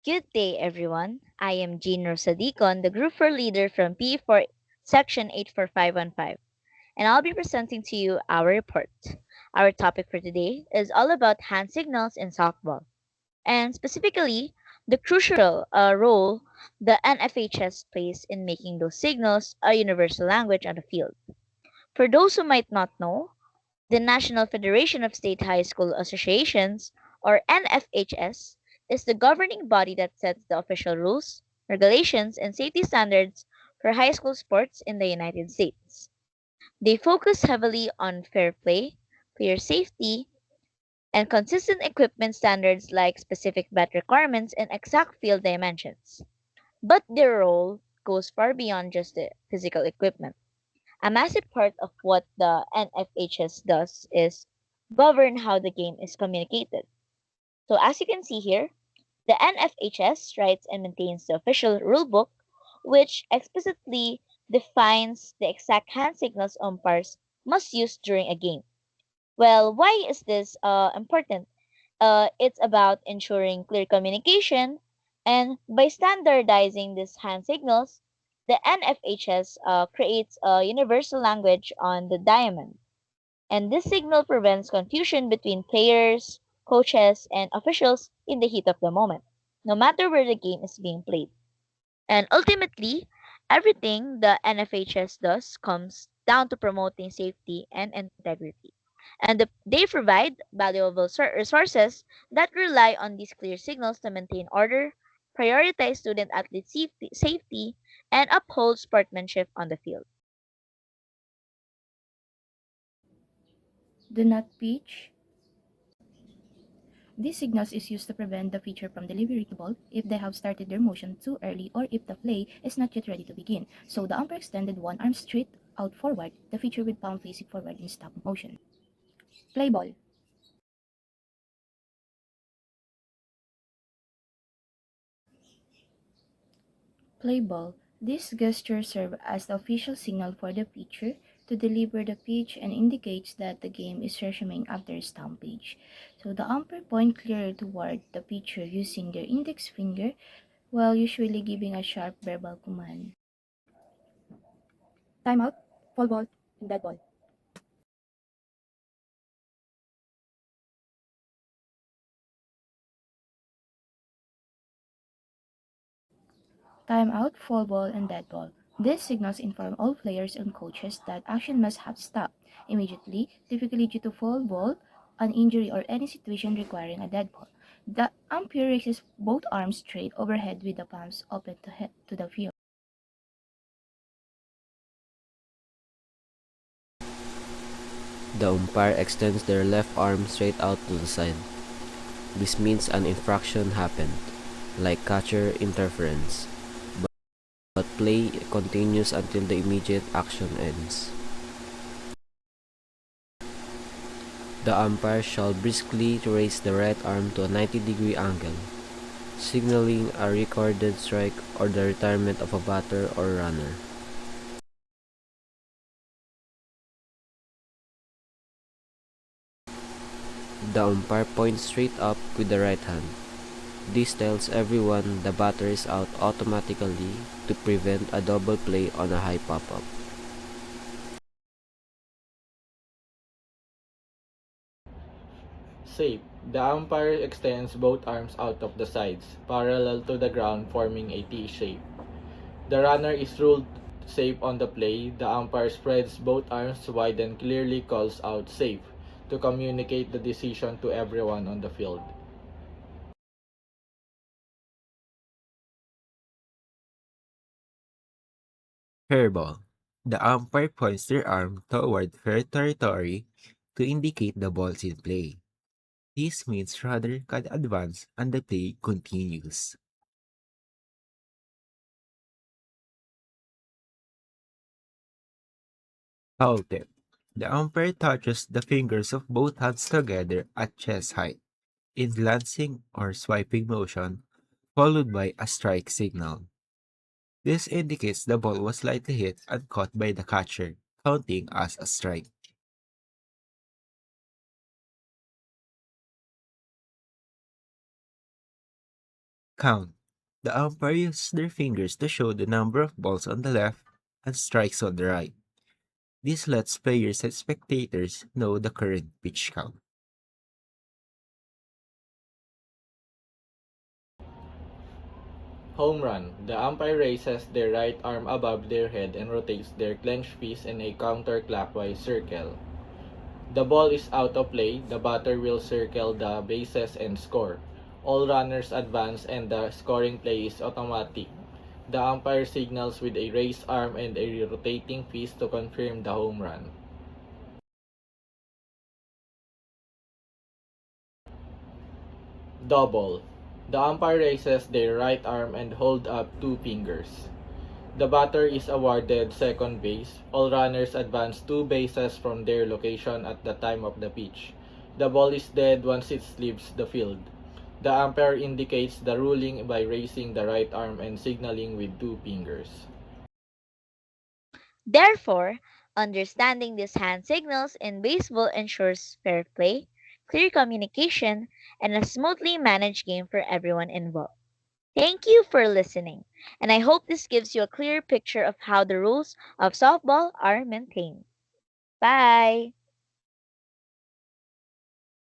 Good day, everyone. I am Jean Rosadicon, the Group 4 leader from P4 Section 84515, and I'll be presenting to you our report. Our topic for today is all about hand signals in softball, and specifically, the crucial role the NFHS plays in making those signals a universal language on the field. For those who might not know, the National Federation of State High School Associations, or NFHS, is the governing body that sets the official rules, regulations, and safety standards for high school sports in the United States. They focus heavily on fair play, player safety, and consistent equipment standards like specific bat requirements and exact field dimensions. But their role goes far beyond just the physical equipment. A massive part of what the NFHS does is govern how the game is communicated. So, as you can see here, the NFHS writes and maintains the official rulebook, which explicitly defines the exact hand signals umpires must use during a game. Well, why is this important? It's about ensuring clear communication, and by standardizing these hand signals, the NFHS creates a universal language on the diamond. And this signal prevents confusion between players, coaches, and officials in the heat of the moment, no matter where the game is being played. And ultimately, everything the NFHS does comes down to promoting safety and integrity. And they provide valuable resources that rely on these clear signals to maintain order, prioritize student athlete safety, and uphold sportsmanship on the field. Do not pitch. These signals is used to prevent the pitcher from delivering the ball if they have started their motion too early or if the play is not yet ready to begin. So the umpire extended one arm straight out forward, the pitcher with palm facing forward in stop motion. Play ball. Play ball. This gesture serves as the official signal for the pitcher to deliver the pitch and indicates that the game is resuming after stoppage. So the umpire point clearly toward the pitcher using their index finger while usually giving a sharp verbal command. Timeout, fall ball, and dead ball. Timeout, fall ball, and dead ball. These signals inform all players and coaches that action must have stopped immediately, typically due to fall ball, an injury, or any situation requiring a dead ball. The umpire raises both arms straight overhead with the palms open to the field. The umpire extends their left arm straight out to the side. This means an infraction happened, like catcher interference, but play continues until the immediate action ends. The umpire shall briskly raise the right arm to a 90-degree angle, signaling a recorded strike or the retirement of a batter or runner. The umpire points straight up with the right hand. This tells everyone the batter is out automatically to prevent a double play on a high pop-up. Safe. The umpire extends both arms out of the sides, parallel to the ground, forming a T shape. The runner is ruled safe on the play. The umpire spreads both arms wide and clearly calls out safe to communicate the decision to everyone on the field. Hairball. The umpire points their arm toward fair territory to indicate the ball's in play. This means runner can advance and the play continues. Foul tip. The umpire touches the fingers of both hands together at chest height in glancing or swiping motion, followed by a strike signal. This indicates the ball was slightly hit and caught by the catcher, counting as a strike. Count. The umpire uses their fingers to show the number of balls on the left and strikes on the right. This lets players and spectators know the current pitch count. Home run. The umpire raises their right arm above their head and rotates their clenched fist in a counterclockwise circle. The ball is out of play, the batter will circle the bases and score. All runners advance and the scoring play is automatic. The umpire signals with a raised arm and a rotating fist to confirm the home run. Double. The umpire raises their right arm and hold up two fingers. The batter is awarded second base. All runners advance two bases from their location at the time of the pitch. The ball is dead once it leaves the field. The umpire indicates the ruling by raising the right arm and signaling with two fingers. Therefore, understanding these hand signals in baseball ensures fair play, clear communication, and a smoothly managed game for everyone involved. Thank you for listening, and I hope this gives you a clear picture of how the rules of softball are maintained. Bye!